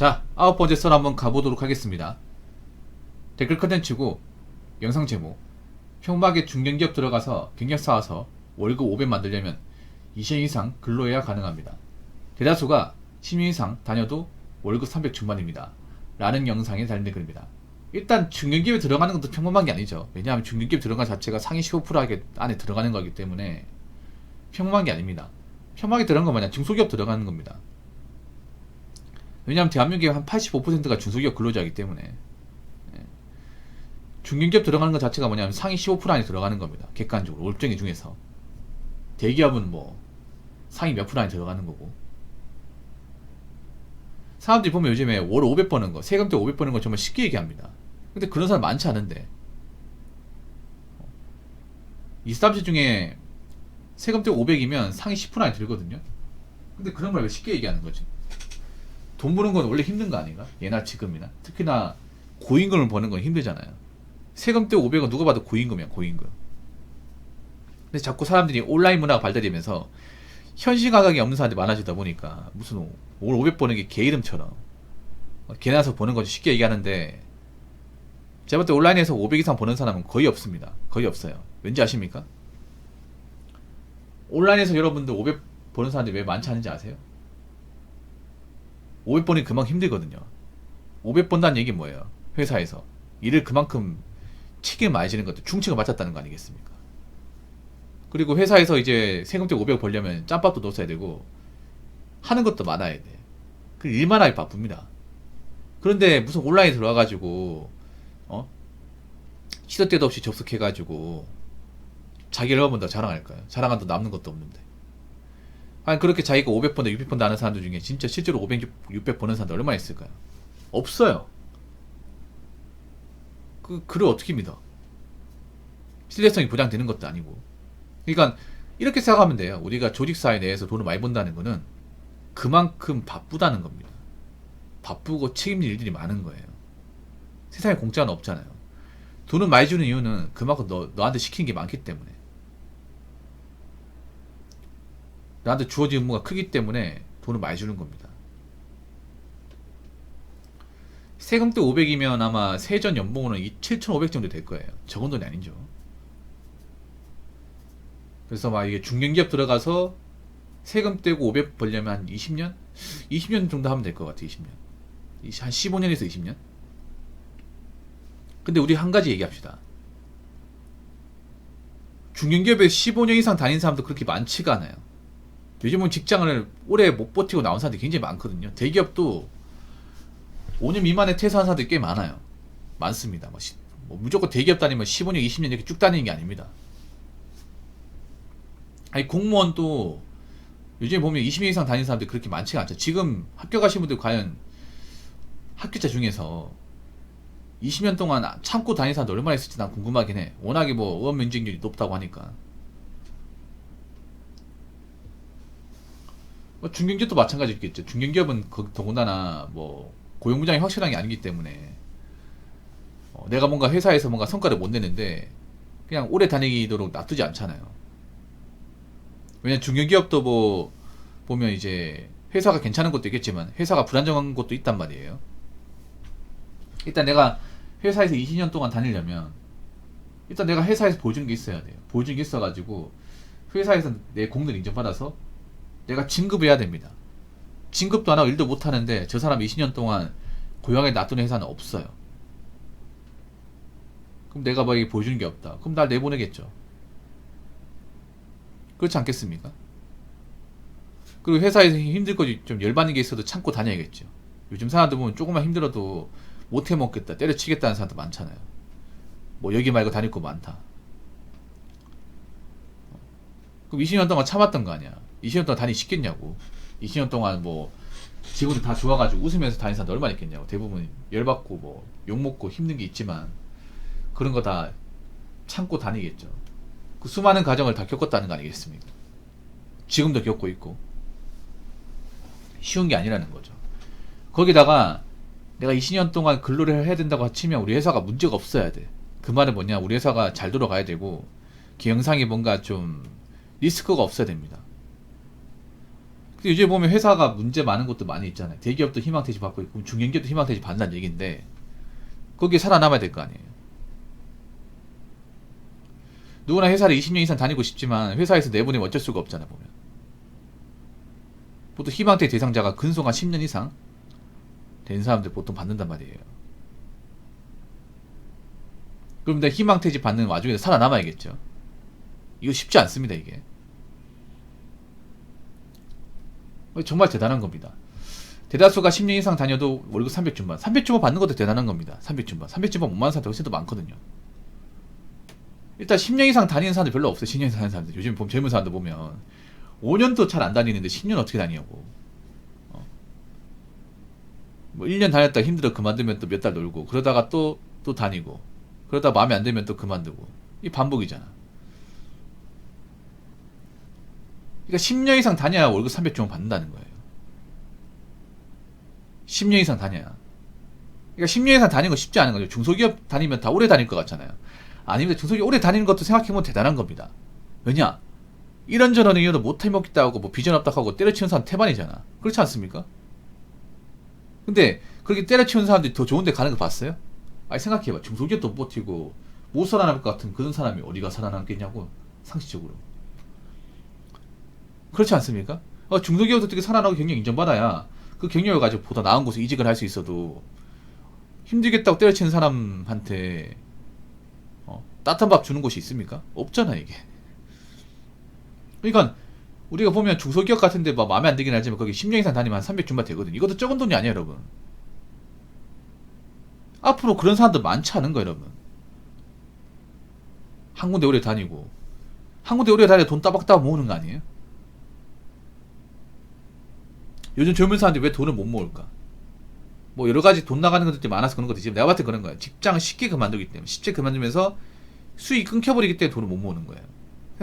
자, 9번째 썰 한번 가보도록 하겠습니다. 댓글 컨텐츠고 영상 제목: 평범하게 중견기업 들어가서 경력 쌓아서 월급 500 만들려면 2년 이상 근로해야 가능합니다. 대다수가 10년 이상 다녀도 월급 300 중반입니다. 라는 영상에 달린 글입니다. 일단 중견기업에 들어가는 것도 평범한 게 아니죠. 왜냐하면 중견기업 들어간 자체가 상위 15% 안에 들어가는 거기 때문에 평범한 게 아닙니다. 평범하게 들어간 거 마냥 중소기업 들어가는 겁니다. 왜냐하면 대한민국의 한 85%가 중소기업 근로자이기 때문에 중견기업 들어가는 것 자체가 뭐냐면 상위 15% 안에 들어가는 겁니다. 객관적으로 올정이 중에서 대기업은 뭐 상위 몇 프로 안에 들어가는 거고, 사람들이 보면 요즘에 월 500 버는 거, 세금 때 500 버는 거 정말 쉽게 얘기합니다. 근데 그런 사람 많지 않은데 20, 30 중에 세금 때 500이면 상위 10% 안에 들거든요. 근데 그런 걸 왜 쉽게 얘기하는 거지? 돈 버는 건 원래 힘든 거 아닌가? 예나 지금이나 특히나 고임금을 버는 건 힘들잖아요. 세금 때 500은 누가 봐도 고임금이야, 고임금. 근데 자꾸 사람들이 온라인 문화가 발달되면서 현실 감각이 없는 사람들이 많아지다 보니까 무슨 월 500 버는 게 개 이름처럼 개나서 버는 거지 쉽게 얘기하는데, 제가 볼 때 온라인에서 500 이상 버는 사람은 거의 없습니다. 거의 없어요. 왠지 아십니까? 온라인에서 여러분들 500 버는 사람들이 왜 많지 않은지 아세요? 500 번이 그만큼 힘들거든요. 500 번다는 얘기 뭐예요? 회사에서 일을 그만큼 책임을 많이 지는 것도 충칭을 맞췄다는 거 아니겠습니까? 그리고 회사에서 이제 세금 때 500 벌려면 짬밥도 넣어야 되고 하는 것도 많아야 돼. 그 일만 하기 바쁩니다. 그런데 무슨 온라인에 들어와가지고 시도 때도 없이 접속해가지고 자기 얼마 번다 자랑할까요? 자랑한도 남는 것도 없는데. 아니 그렇게 자기가 500 번다 600 번다 하는 사람들 중에 진짜 실제로 500, 600 버는 사람들 얼마나 있을까요? 없어요. 그를 어떻게 믿어? 신뢰성이 보장되는 것도 아니고. 그러니까 이렇게 생각하면 돼요. 우리가 조직사회 내에서 돈을 많이 번다는 거는 그만큼 바쁘다는 겁니다. 바쁘고 책임질 일들이 많은 거예요. 세상에 공짜는 없잖아요. 돈을 많이 주는 이유는 그만큼 너한테 시키는 게 많기 때문에, 나한테 주어진 업무가 크기 때문에 돈을 많이 주는 겁니다. 세금 때 500이면 아마 세전 연봉으로는 7,500 정도 될 거예요. 적은 돈이 아니죠. 그래서 막 이게 중견기업 들어가서 세금 떼고 500 벌려면 한 20년? 20년 정도 하면 될 것 같아. 20년. 한 15년에서 20년? 근데 우리 한 가지 얘기합시다. 중견기업에 15년 이상 다닌 사람도 그렇게 많지가 않아요. 요즘은 직장을 오래 못 버티고 나온 사람들이 굉장히 많거든요. 대기업도 5년 미만에 퇴사한 사람들이 꽤 많아요. 많습니다. 뭐 무조건 대기업 다니면 15년, 20년 이렇게 쭉 다니는 게 아닙니다. 아니 공무원도 요즘에 보면 20년 이상 다닌 사람들이 그렇게 많지가 않죠. 지금 학교 가신 분들 과연 학교자 중에서 20년 동안 참고 다닌 사람들 얼마나 있을지 난 궁금하긴 해. 워낙에 뭐 의원 면직률이 높다고 하니까. 뭐 중견기업도 마찬가지겠죠. 중견기업은 더군다나 뭐 고용부장이 확실한 게 아니기 때문에 내가 뭔가 회사에서 뭔가 성과를 못 내는데 그냥 오래 다니도록 놔두지 않잖아요. 왜냐면 중견기업도 뭐 보면 이제 회사가 괜찮은 것도 있겠지만 회사가 불안정한 것도 있단 말이에요. 일단 내가 회사에서 20년 동안 다니려면 일단 내가 회사에서 보여주는 게 있어야 돼요. 보여주는 게 있어가지고 회사에서 내 공들 인정받아서 내가 진급해야 됩니다. 진급도 안 하고 일도 못 하는데 저 사람 20년 동안 고용에 놔두는 회사는 없어요. 그럼 내가 뭐 보여주는 게 없다. 그럼 날 내보내겠죠. 그렇지 않겠습니까? 그리고 회사에서 힘들고 좀 열받는 게 있어도 참고 다녀야겠죠. 요즘 사람들 보면 조금만 힘들어도 못 해먹겠다, 때려치겠다는 사람도 많잖아요. 뭐 여기 말고 다닐 거 많다. 그럼 20년 동안 참았던 거 아니야. 20년 동안 다니기 쉽겠냐고. 20년 동안 뭐 직원들 다 좋아가지고 웃으면서 다니는 사람도 얼마나 있겠냐고. 대부분 열받고 뭐 욕먹고 힘든 게 있지만 그런 거 다 참고 다니겠죠. 그 수많은 과정을 다 겪었다는 거 아니겠습니까? 지금도 겪고 있고. 쉬운 게 아니라는 거죠. 거기다가 내가 20년 동안 근로를 해야 된다고 치면 우리 회사가 문제가 없어야 돼. 그 말은 뭐냐, 우리 회사가 잘 돌아가야 되고 경영상에 뭔가 좀 리스크가 없어야 됩니다. 근데 요즘 보면 회사가 문제 많은 것도 많이 있잖아요. 대기업도 희망퇴직 받고 있고 중견기업도 희망퇴직 받는다는 얘기인데 거기에 살아남아야 될 거 아니에요. 누구나 회사를 20년 이상 다니고 싶지만 회사에서 내보내면 어쩔 수가 없잖아 보면. 보통 희망퇴직 대상자가 근속 한 10년 이상 된 사람들 보통 받는단 말이에요. 그럼 내가 희망퇴직 받는 와중에 살아남아야겠죠. 이거 쉽지 않습니다 이게. 정말 대단한 겁니다. 대다수가 10년 이상 다녀도 월급 300주만 300주만 받는 것도 대단한 겁니다. 300주만 못 받는 사람들 훨씬 더 많거든요. 일단 10년 이상 다니는 사람들 별로 없어요. 10년 이상 다니는 사람들. 요즘 보면 젊은 사람들 보면 5년도 잘 안 다니는데 10년 어떻게 다니냐고. 뭐 1년 다녔다가 힘들어 그만두면 또 몇 달 놀고 그러다가 또 다니고 그러다 마음에 안 들면 또 그만두고 이 반복이잖아. 그러니까 10년 이상 다녀야 월급 300주만 받는다는 거예요. 10년 이상 다녀야. 그러니까 10년 이상 다니는 거 쉽지 않은 거죠. 중소기업 다니면 다 오래 다닐 것 같잖아요. 아닙니다. 중소기업 오래 다니는 것도 생각해보면 대단한 겁니다. 왜냐? 이런저런 이유로 못 해먹겠다 하고 뭐 비전 없다 하고 때려치는 사람 태반이잖아. 그렇지 않습니까? 근데 그렇게 때려치는 사람들이 더 좋은 데 가는 거 봤어요? 아니 생각해봐. 중소기업도 못 버티고 못 살아남을 것 같은 그런 사람이 어디가 살아남겠냐고. 상식적으로. 그렇지 않습니까? 중소기업도 어떻게 살아나고 경력 인정받아야 그 경력을 가지고 보다 나은 곳에 이직을 할 수 있어도 힘들겠다고 때려치는 사람한테 따뜻한 밥 주는 곳이 있습니까? 없잖아 이게. 그러니까 우리가 보면 중소기업 같은데 막 마음에 안 들긴 하지만 거기 10년 이상 다니면 한 300주만 되거든. 이것도 적은 돈이 아니에요 여러분. 앞으로 그런 사람들 많지 않은 거예요 여러분. 한 군데 오래 다니고 한 군데 오래 다니고 돈 따박따박 모으는 거 아니에요? 요즘 젊은 사람들이 왜 돈을 못 모을까? 뭐 여러 가지 돈 나가는 것들이 많아서 그런 것도 있지만 내가 봤을 때 그런 거야. 직장을 쉽게 그만두기 때문에 쉽게 그만두면서 수익 끊겨버리기 때문에 돈을 못 모으는 거예요.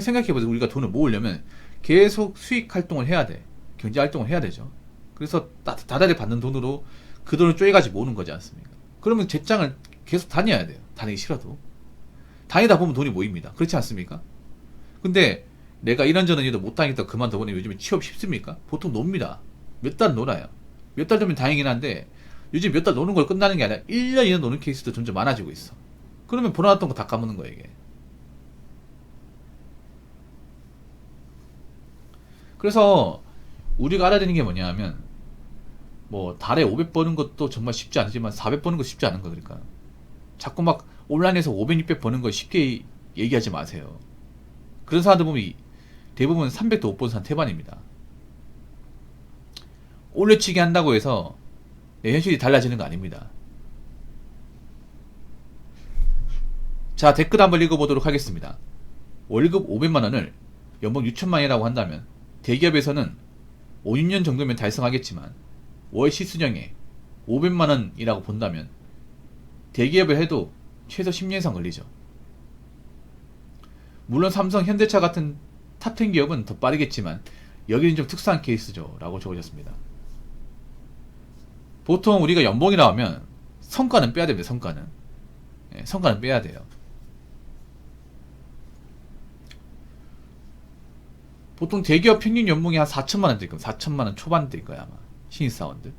생각해보세요. 우리가 돈을 모으려면 계속 수익 활동을 해야 돼. 경제 활동을 해야 되죠. 그래서 다달이 받는 돈으로 그 돈을 쪼개가지고 모으는 거지 않습니까? 그러면 직장을 계속 다녀야 돼요. 다니기 싫어도. 다니다 보면 돈이 모입니다. 그렇지 않습니까? 근데 내가 이런저런 일도 못 다니겠다고 그만둬버리면 요즘에 취업 쉽습니까? 보통 놉니다. 몇 달 놀아요. 몇 달 되면 다행이긴 한데 요즘 몇 달 노는 걸 끝나는 게 아니라 1년 이상 노는 케이스도 점점 많아지고 있어. 그러면 벌어놨던 거 다 까먹는 거야 이게. 그래서 우리가 알아야 되는 게 뭐냐 하면 뭐 달에 500 버는 것도 정말 쉽지 않지만 400 버는 거 쉽지 않은 거. 그러니까 자꾸 막 온라인에서 500, 600 버는 거 쉽게 얘기하지 마세요. 그런 사람들 보면 대부분 300도 못 버는 사람 태반입니다. 올려치기 한다고 해서 내 현실이 달라지는 거 아닙니다. 자, 댓글 한번 읽어보도록 하겠습니다. 월급 500만원을 연봉 6천만원이라고 한다면 대기업에서는 5, 6년 정도면 달성하겠지만 월 시수령에 500만원이라고 본다면 대기업을 해도 최소 10년 이상 걸리죠. 물론 삼성, 현대차 같은 탑10 기업은 더 빠르겠지만 여기는 좀 특수한 케이스죠 라고 적어졌습니다. 보통 우리가 연봉이라고 하면 성과는 빼야 됩니다. 성과는. 예, 성과는 빼야 돼요. 보통 대기업 평균 연봉이 한 4천만원 될 겁니다. 4천만원 초반 될 거야 아마. 신입사원들.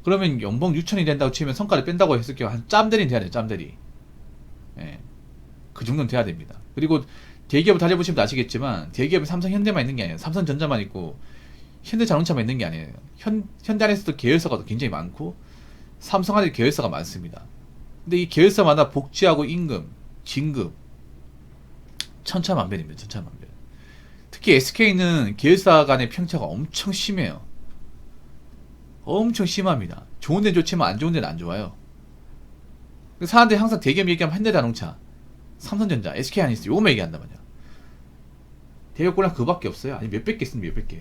그러면 연봉 6천이 된다고 치면 성과를 뺀다고 했을 경우 한 짬대리는 돼야 돼요. 짬대리. 예, 그 정도는 돼야 됩니다. 그리고 대기업을 다녀보시면 아시겠지만 대기업에 삼성, 현대만 있는 게 아니에요. 삼성전자만 있고 현대자동차만 있는 게 아니에요. 현대 안에서도 계열사가 굉장히 많고 삼성 안에 계열사가 많습니다. 근데 이 계열사마다 복지하고 임금, 진급 천차만별입니다. 천차만별. 특히 SK는 계열사 간의 편차가 엄청 심해요. 엄청 심합니다. 좋은 데는 좋지만 안 좋은 데는 안 좋아요. 사람들이 항상 대기업 얘기하면 현대자동차, 삼성전자, SK 하이닉스 요거만 얘기한단 말이야. 대기업 꼴랑 그거밖에 없어요. 아니 몇백 개 있습니다. 몇백 개.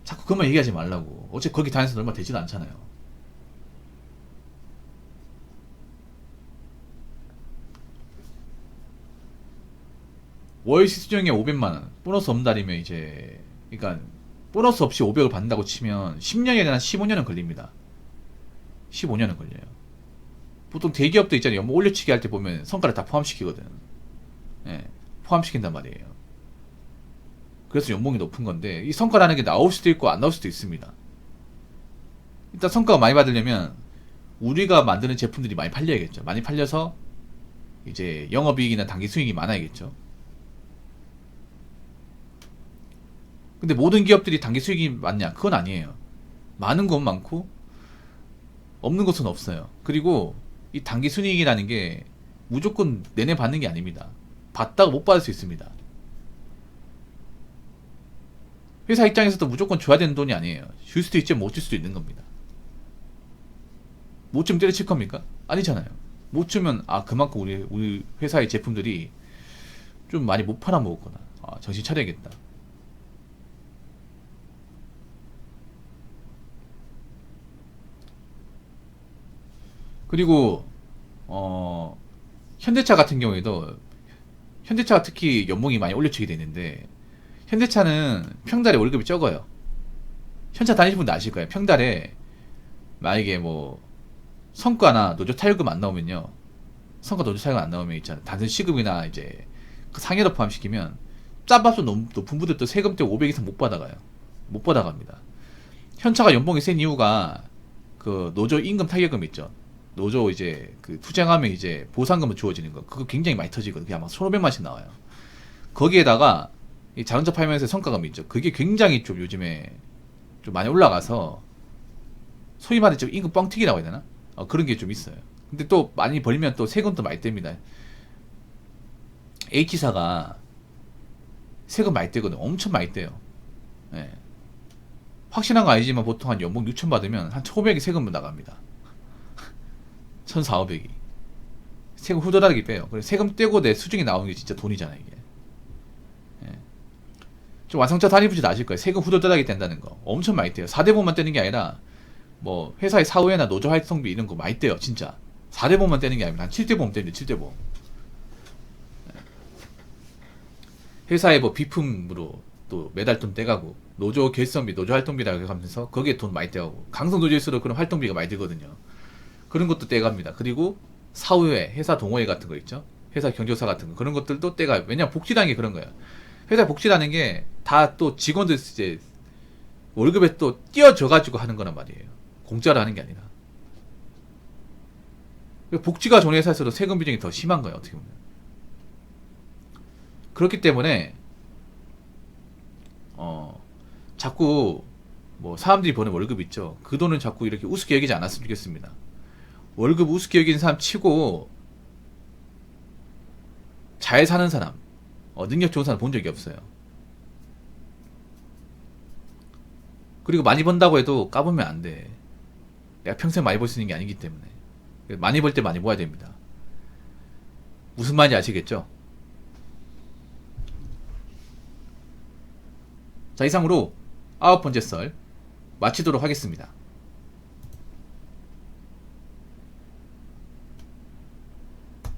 자꾸 그것만 얘기하지 말라고. 어차피 거기 다녀서 얼마 되지도 않잖아요. 월 시수령에 500만원 보너스 없는 달이면 이제 그러니까 보너스 없이 500을 받는다고 치면 10년이 아니라 15년은 걸립니다. 15년은 걸려요. 보통 대기업도 있잖아요. 연봉 올려치기 할 때 보면 성과를 다 포함시키거든. 예, 포함시킨단 말이에요. 그래서 연봉이 높은 건데, 이 성과라는 게 나올 수도 있고 안 나올 수도 있습니다. 일단 성과가 많이 받으려면 우리가 만드는 제품들이 많이 팔려야겠죠. 많이 팔려서 이제 영업이익이나 단기 수익이 많아야겠죠. 근데 모든 기업들이 단기 수익이 많냐? 그건 아니에요. 많은 건 많고 없는 것은 없어요. 그리고 이 단기 순이익이라는 게 무조건 내내 받는 게 아닙니다. 받다가 못 받을 수 있습니다. 회사 입장에서도 무조건 줘야 되는 돈이 아니에요. 줄 수도 있지만 못 줄 수도 있는 겁니다. 못 주면 때려칠 겁니까? 아니잖아요. 못 주면 그만큼 우리 회사의 제품들이 좀 많이 못 팔아먹었구나. 정신 차려야겠다. 그리고 현대차 같은 경우에도, 현대차가 특히 연봉이 많이 올려치게 되는데, 현대차는 평달에 월급이 적어요. 현차 다니시는 분도 아실 거예요. 평달에 만약에 뭐 성과나 노조 타율금 안 나오면요, 성과 노조 타율금 안 나오면 있잖아요, 단순 시급이나 이제 그 상여료 포함시키면 짬밥도 높은 분들도 세금 때 500 이상 못 받아가요. 못 받아갑니다. 현차가 연봉이 센 이유가 그 노조 임금 타격금 있죠. 노조 이제 그 투쟁하면 이제 보상금을 주어지는 거, 그거 굉장히 많이 터지거든요. 그게 아마 1,500만씩 나와요. 거기에다가 이 자동차 팔면서 성과금이 있죠. 그게 굉장히 좀 요즘에 좀 많이 올라가서 소위 말해 좀 임금 뻥튀기라고 해야 되나? 그런 게 좀 있어요. 근데 또 많이 벌면 또 세금도 많이 뗍니다. H사가 세금 많이 떼거든. 엄청 많이 떼요. 예. 확실한 거 아니지만 보통 한 연봉 6천 받으면 한 1,500이 세금으로 나갑니다. 1,400이. 세금 후덜하게 빼요. 그래서 세금 떼고 내 수중에 나오는 게 진짜 돈이잖아, 이게. 예. 좀 완성차 다니부지도 아실 거예요. 세금 후덜하게 뗀다는 거. 엄청 많이 떼요. 4대보만 떼는 게 아니라, 뭐, 회사의 사후회나 노조 활성비 이런 거 많이 떼요, 진짜. 4대보만 떼는 게 아니라 한 7대보험 떼는데, 7대보험. 회사의 뭐 비품으로 또 매달 돈 떼가고, 노조 결성비, 노조 활동비라고 하면서 거기에 돈 많이 떼가고, 강성 노조일수록 그런 활동비가 많이 들거든요. 그런 것도 떼갑니다. 그리고 사후회, 회사 동호회 같은 거 있죠? 회사 경조사 같은 거, 그런 것들도 떼가요. 왜냐면 복지라는 게 그런 거예요. 회사 복지라는 게 다 또 직원들 이제 월급에 또 띄어져가지고 하는 거란 말이에요. 공짜로 하는 게 아니라. 복지가 좋은 회사에서도 세금 비중이 더 심한 거예요, 어떻게 보면. 그렇기 때문에 자꾸 뭐 사람들이 버는 월급 있죠. 그 돈을 자꾸 이렇게 우습게 여기지 않았으면 좋겠습니다. 월급 우습게 여기는 사람 치고 잘 사는 사람, 능력 좋은 사람 본 적이 없어요. 그리고 많이 번다고 해도 까보면 안 돼. 내가 평생 많이 벌 수 있는 게 아니기 때문에. 많이 벌 때 많이 모아야 됩니다. 무슨 말인지 아시겠죠? 자, 이상으로 9번째 썰 마치도록 하겠습니다.